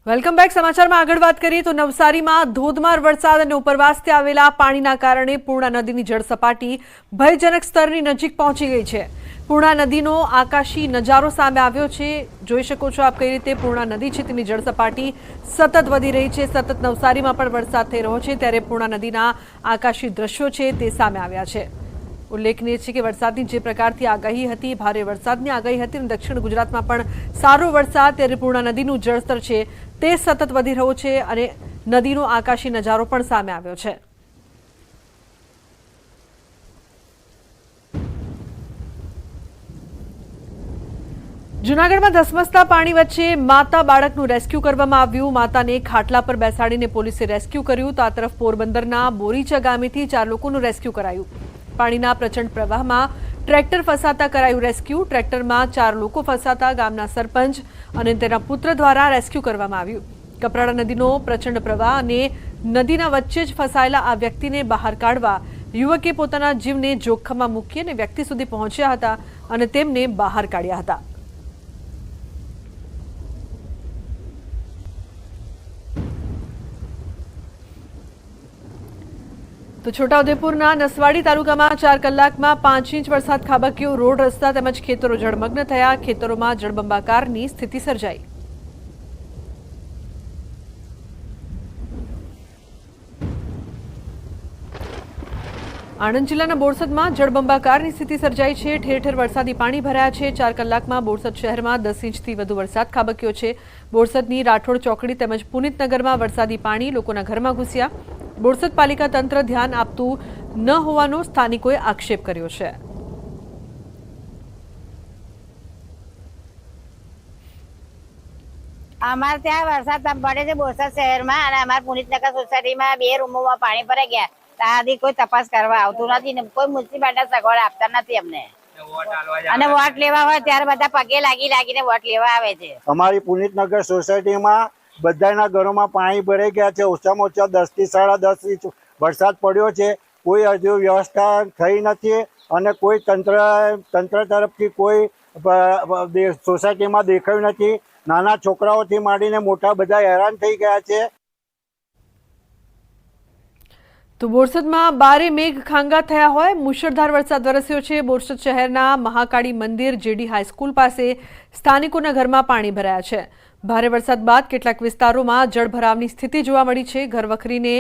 Welcome back. સમાચારમાં આગળ વાત કરીએ તો નવસારીમાં ધોધમાર વરસાદ અને ઉપરવાસથી આવેલા પાણીના કારણે પૂર્ણા નદીની જળસપાટી ભયજનક સ્તરની નજીક પહોંચી ગઈ છે. પૂર્ણા નદીનો આકાશી નજારો સામે આવ્યો છે. જોઈ શકો છો આપ કઈ રીતે પૂર્ણા નદી છે તેની જળસપાટી સતત વધી રહી છે. સતત નવસારીમાં પણ વરસાદ થઈ રહ્યો છે ત્યારે પૂર્ણા નદીના આકાશી દ્રશ્યો છે તે સામે આવ્યા છે. ઉલ્લેખનીય છે કે વરસાદની જે પ્રકારથી આગાહી હતી, ભારે વરસાદની આગાહી હતી અને દક્ષિણ ગુજરાતમાં પણ સારો વરસાદ, ત્યારે પૂર્ણા નદીનું જળસ્તર છે તે સતત વધી રહ્યો છે અને નદીનો આકાશી નજારો પણ સામે આવ્યો છે. જૂનાગઢમાં ધસમસતા પાણી વચ્ચે માતા બાળકનું રેસ્ક્યુ કરવામાં આવ્યું. માતાને ખાટલા પર બેસાડીને પોલીસે રેસ્ક્યુ કર્યું. તો આ તરફ પોરબંદરના બોરીચા ગામેથી 4 લોકોનું રેસ્ક્યુ કરાયું. પાણીના પ્રચંડ પ્રવાહમાં ટ્રેક્ટર ફસાતા કરાયું રેસ્ક્યુ. ટ્રેક્ટરમાં 4 લોકો ફસાતા ગામના સરપંચ અને તેના પુત્ર દ્વારા રેસ્ક્યુ કરવામાં આવ્યું. કપરાડા નદીનો પ્રચંડ પ્રવાહ અને નદીના વચ્ચે જ ફસાયેલા આ વ્યક્તિને બહાર કાઢવા યુવકે પોતાના જીવને જોખમમાં મૂકી અને વ્યક્તિ સુધી પહોંચ્યા હતા અને તેમને બહાર કાઢ્યા હતા. તો છોટાઉદેપુરના નસવાડી તાલુકામાં 4 કલાકમાં 5 ઇંચ વરસાદ ખાબક્યો. રોડ રસ્તા તેમજ ખેતરો જળમગ્ન થયા. ખેતરોમાં જળબંબાકારની સ્થિતિ સર્જાઈ. આણંદ જિલ્લાના બોરસદમાં જળબંબાકારની સ્થિતિ સર્જાઈ છે. ઠેર ઠેર વરસાદી પાણી ભરાયા છે. 4 કલાકમાં બોરસદ શહેરમાં 10 ઇંચથી વધુ વરસાદ ખાબક્યો છે. બોરસદની રાઠોડ ચોકડી તેમજ પુનિતનગરમાં વરસાદી પાણી લોકોના ઘરમાં ઘૂસ્યા. બોરસદ પાલિકા તંત્ર ધ્યાન આપતું ન હોવાનો સ્થાનિકોએ આક્ષેપ કર્યો છે. અમારે ત્યાં વરસાદ પડે છે બોરસદ શહેરમાં અને અમારા પુનિતનગર સોસાયટીમાં 2 રૂમોમાં પાણી ભરાઈ ગયા. ત્યાંથી કોઈ તપાસ કરવા આવતું નથી ને કોઈ મ્યુનિસિપાલિટી સગવડ આપતા નથી અમને. અને વોટ લેવા હોય ત્યારે બધા પગે લાગીને વોટ લેવા આવે છે. અમારી પુનિતનગર સોસાયટીમાં બધાના ઘરોમાં પાણી ભરાઈ ગયા છે. ઓછામાં ઓછા 10 થી 10.5 ઇંચ વરસાદ પડ્યો છે. કોઈ હજુ વ્યવસ્થા થઈ નથી અને કોઈ તંત્ર તરફથી કોઈ સોસાયટીમાં દેખાયું નથી. નાના છોકરાઓથી માંડીને મોટા બધા હેરાન થઈ ગયા છે. તો બોરસદમાં બારે મેઘ ખાંગા થયા હોય મુશળધાર વરસાદ વરસ્યો છે. બોરસદ શહેરના મહાકાળી મંદિર જેડી હાઈસ્કૂલ પાસે સ્થાનિકોના ઘરમાં પાણી ભરાયા છે. ભારે વરસાદ બાદ કેટલાક વિસ્તારોમાં જળભરાવની સ્થિતિ જોવા મળી છે. ઘરવખરીને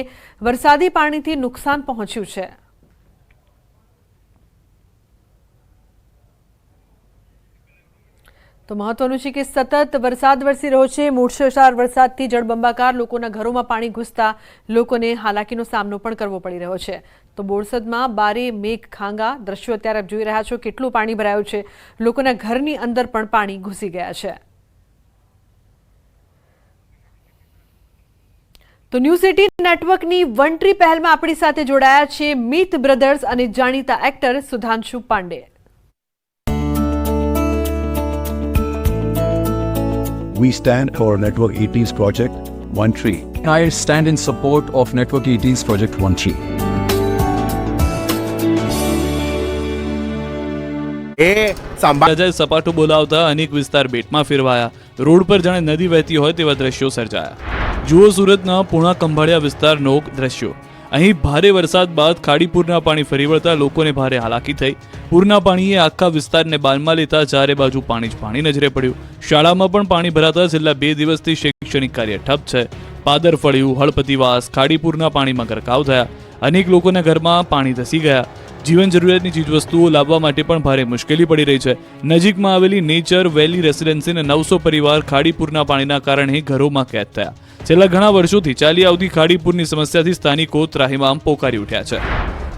વરસાદી પાણીથી નુકસાન પહોંચ્યું છે. તો મહત્વનું છે કે સતત વરસાદ વરસી રહ્યો છે. મુશળધાર વરસાદથી જળબંબાકાર લોકોના ઘરોમાં પાણી ઘૂસતા લોકોને હાલાકીનો સામનો પણ કરવો પડી રહ્યો છે. તો બોરસદમાં બારે મેઘ ખાંગા દ્રશ્યો અત્યારે આપ જોઈ રહ્યા છો. કેટલું પાણી ભરાયું છે. લોકોના ઘરની અંદર પણ પાણી ઘૂસી ગયા છે. તો ન્યૂઝ 18 નેટવર્કની વન ટ્રી પહેલમાં આપણી સાથે જોડાયા છે મીત બ્રધર્સ અને જાણીતા actor Sudhanshu Pandey. We stand for Network 18's project One Tree. I stand in support of Network 18's project One Tree. સપાટો બોલાવતા અનેક વિસ્તાર બેટમાં ફેરવાયા. રોડ પર જાણે નદી વહેતી હોય તેવા દ્રશ્યો સર્જાયા. જુઓ સુરતના પૂર્ણા કંભાળિયા વિસ્તારનો દ્રશ્યો. અહીં ભારે વરસાદ બાદ ખાડીપુરના પાણી ફરી વળતા લોકોને ભારે હાલાકી થઈ. પૂરના પાણીએ આખા વિસ્તારને બાનમાં લેતા ચારે બાજુ પાણી જ પાણી નજરે પડ્યું. શાળામાં પણ પાણી ભરાતા છેલ્લા 2 દિવસથી શૈક્ષણિક કાર્ય ઠપ છે. પાદર ફળ્યું, હળપતિવાસ, ખાડીપુરના પાણીમાં ગરકાવ થયા. અનેક લોકોના ઘરમાં પાણી ધસી ગયા. જીવન જરૂરિયાતની ચીજવસ્તુઓ લાવવા માટે પણ ભારે મુશ્કેલી પડી રહી છે. નજીકમાં આવેલી નેચર વેલી રેસિડેન્સીના 900 પરિવાર ખાડીપુરના પાણીના કારણે ઘરોમાં કેદ થયા. છેલ્લા ઘણા વર્ષોથી ચાલી આવતી ખાડીપુરની સમસ્યાથી સ્થાનિકો ત્રાહિમામ પોકારી ઉઠ્યા છે.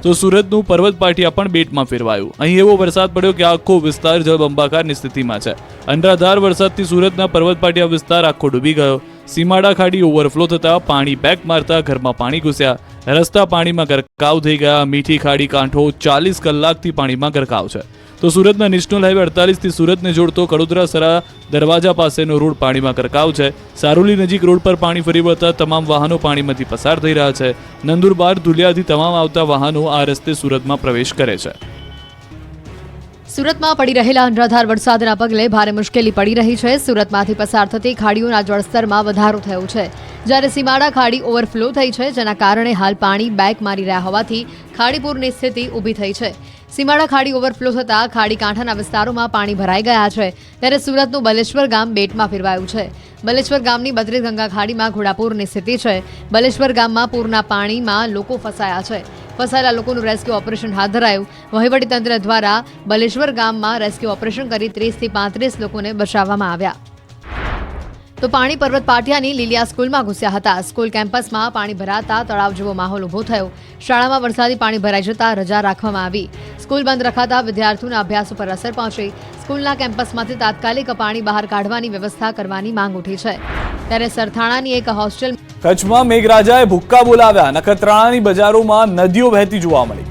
તો સુરતનું પર્વત પાટિયા પણ બેટમાં ફેરવાયું. અહીં એવો વરસાદ પડ્યો કે આખો વિસ્તાર જળબંબાકારની સ્થિતિમાં છે. અનરાધાર વરસાદથી સુરતના પર્વત પાટિયા વિસ્તાર આખો ડૂબી ગયો. સીમાડા ખાડી ઓવરફ્લો થતા પાણી બેક મારતા ઘરમાં પાણી ઘૂસ્યા. રસ્તા પાણીમાં ગરકાવ થઈ ગયા. મીઠી ખાડી કાંઠો 40 કલાકથી પાણીમાં ગરકાવ છે. તો સુરતના નેશનલ હાઈવે 48 થી સુરતને જોડતો કડોદરા-સરા દરવાજા પાસેનો રોડ પાણીમાં ગરકાવ છે. સારોલી નજીક રોડ પર પાણી ફરી વળતા તમામ વાહનો પાણીમાંથી પસાર થઈ રહ્યા છે. નંદુરબાર ધુલિયાથી તમામ આવતા વાહનો આ રસ્તે સુરતમાં પ્રવેશ કરે છે. સુરતમાં પડી રહેલા અનરાધાર વરસાદના પગલે ભારે મુશ્કેલી પડી રહી છે. સુરતમાંથી પસાર થતી ખાડીઓના જળસ્તરમાં વધારો થયો છે, જ્યારે સીમાડા ખાડી ઓવરફ્લો થઈ છે, જેના કારણે હાલ પાણી બેક મારી રહ્યા હોવાથી ખાડીપુરની સ્થિતિ ઊભી થઈ છે. સીમાડા ખાડી ઓવરફ્લો થતાં ખાડી કાંઠાના વિસ્તારોમાં પાણી ભરાઈ ગયા છે, ત્યારે સુરતનું બલેશ્વર ગામ બેટમાં ફેરવાયું છે. બલેશ્વર ગામની બદ્રીગંગા ખાડીમાં ઘોડાપૂરની સ્થિતિ છે. બલેશ્વર ગામમાં પૂરના પાણીમાં લોકો ફસાયા છે. ફસાયેલા લોકોનું રેસ્ક્યુ ઓપરેશન હાથ ધરાયું. વહીવટીતંત્ર દ્વારા બલેશ્વર ગામમાં રેસ્ક્યુ ઓપરેશન કરી 30 થી 35 લોકોને બચાવવામાં આવ્યા. તો પાણી પર્વત પાટિયાની લીલિયા સ્કૂલમાં ઘૂસ્યા હતા. સ્કૂલ કેમ્પસમાં પાણી ભરાતા તળાવ જેવો માહોલ ઊભો થયો. શાળામાં વરસાદી પાણી ભરાઈ જતા રજા રાખવામાં આવી. સ્કૂલ બંધ રખાતા વિદ્યાર્થીઓના અભ્યાસ ઉપર અસર પહોંચી. સ્કૂલના કેમ્પસમાંથી તાત્કાલિક પાણી બહાર કાઢવાની વ્યવસ્થા કરવાની માંગ ઉઠી છે. ત્યારે સરથાણાની એક હોસ્ટેલ કચ્છમાં મેઘરાજાએ ભૂક્કા બોલાવ્યા. નખત્રાણાની બજારોમાં નદીઓ વહેતી જોવા મળી.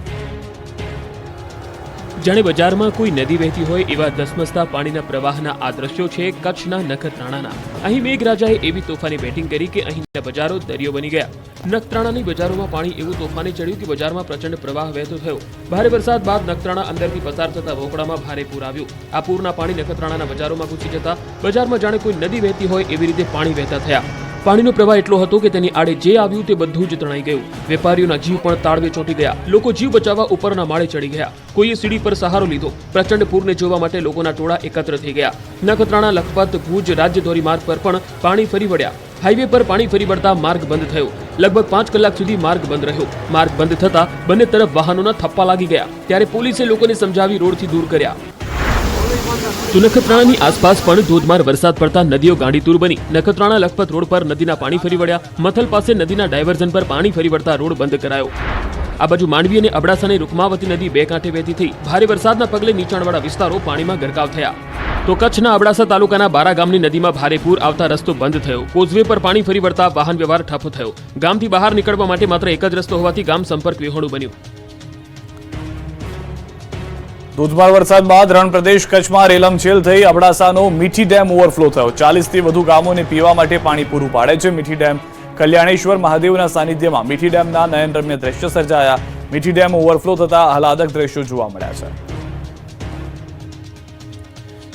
જાણે બજારમાં કોઈ નદી વહેતી હોય એવા ધસમસતા પાણીના પ્રવાહના આ દ્રશ્યો છે કચ્છના નખત્રાણાના. અહીં મેઘરાજાએ એવી તોફાની બેટિંગ કરી કે અહીંના બજારો દરિયો બની ગયા. નખત્રાણાની બજારોમાં પાણી એવું તોફાને ચડ્યું કે બજારમાં પ્રચંડ પ્રવાહ વહેતો થયો. ભારે વરસાદ બાદ નખત્રાણા અંદરથી પસાર થતા વોકડામાં ભારે પૂર આવ્યું. આ પૂરના પાણી નખત્રાણાના બજારોમાં ઘૂસી જતા બજારમાં જાણે કોઈ નદી વહેતી હોય એવી રીતે પાણી વહેતા થયા. પાણીનો પ્રવાહ એટલો હતો કે તેની આડે જે આવ્યું તે બધું જ તણાઈ ગયું. વેપારીઓના જીવ પણ તાળવે ચોંટી ગયા. લોકો જીવ બચાવવા ઉપરના માળે ચડી ગયા. કોઈએ સીડી પર સહારો લીધો. પ્રચંડ પૂરને જોવા માટે લોકોના ટોળા એકત્ર થઈ ગયા. નખત્રાણા લખપત ભુજ રાજ્ય ધોરી માર્ગ પર પણ પાણી ફરી વળ્યા. હાઈવે પર પાણી ફરી વળતા માર્ગ બંધ થયો. લગભગ 5 કલાક સુધી માર્ગ બંધ રહ્યો. માર્ગ બંધ થતા બંને તરફ વાહનોના થપ્પા લાગી ગયા. ત્યારે પોલીસે લોકોને સમજાવી રોડથી દૂર કર્યા. તો નખત્રાણાની આસપાસ પણ ધોધમાર વરસાદ પડતા નદીઓ ગાંડીતુર બની. નખત્રાણા લખપત રોડ પર નદીના પાણી ફરી વળ્યા. મથલ પાસે નદીના ડાયવર્ઝન પર પાણી ફરી વળતા રોડ બંધ કરાયો. આ બાજુ માંડવી અને અબડાસાની રૂકમાવતી નદી બે કાંઠે વહેતી થઈ. ભારે વરસાદના પગલે નીચાણવાળા વિસ્તારો પાણીમાં ગરકાવ થયા. તો કચ્છના અબડાસા તાલુકાના બારા ગામની નદીમાં ભારે પૂર આવતા રસ્તો બંધ થયો. કોઝવે પર પાણી ફરી વળતા વાહન વ્યવહાર ઠપ થયો. ગામથી બહાર નીકળવા માટે માત્ર એક જ રસ્તો હોવાથી ગામ સંપર્ક વિહોણું બન્યું. ધોધમાર વરસાદ બાદ રણ પ્રદેશ કચ્છમાં રેલમછેલ થઈ. અબડાસાનો મીઠી ડેમ ઓવરફ્લો થયો. 40 થી વધુ ગામોને પીવા માટે પાણી પૂરું પાડે છે મીઠી ડેમ. કલ્યાણેશ્વર મહાદેવના સાનિધ્યમાં મીઠી ડેમના નયનરમ્ય દ્રશ્યો સર્જાયા. મીઠી ડેમ ઓવરફ્લો થતા આહલાદક દ્રશ્યો જોવા મળ્યા છે.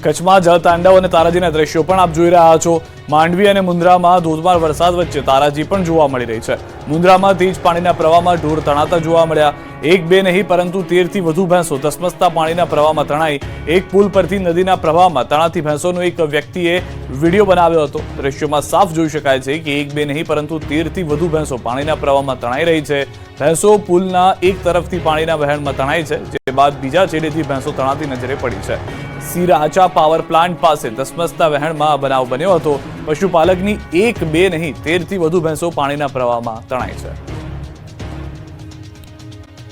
કચ્છમાં જળતાંડવ અને તારાજીના દ્રશ્યો પણ આપ જોઈ રહ્યા છો. માંડવી અને મુન્દ્રામાં ધોધમાર વરસાદ વચ્ચે તારાજી પણ જોવા મળી રહી છે. મુન્દ્રામાં તેજ પાણીના પ્રવાહમાં ઢોર તણાતા જોવા મળ્યા. એક બે નહીં પરંતુ 13 થી વધુ ભેંસો ધસમસતા પાણીના પ્રવાહમાં તણાઈ. એક પુલ પરથી નદીના પ્રવાહમાં તણાતી ભેંસોનો એક વ્યક્તિએ વિડીયો બનાવ્યો હતો. દ્રશ્યોમાં સાફ જોઈ શકાય છે કે એક બે નહીં પરંતુ 13 થી વધુ ભેંસો પાણીના પ્રવાહમાં તણાઈ રહી છે. ભેંસો પુલના એક તરફથી પાણીના વહેણમાં તણાઈ છે, જે બાદ બીજા છેડેથી ભેંસો તણાતી નજરે પડી છે. સિરાચા પાવર પ્લાન્ટ પાસે ધસમસતા વહેણમાં આ બનાવ બન્યો હતો. પશુપાલકની એક બે નહીં 13 થી વધુ ભેંસો પાણીના પ્રવાહમાં તણાઈ છે.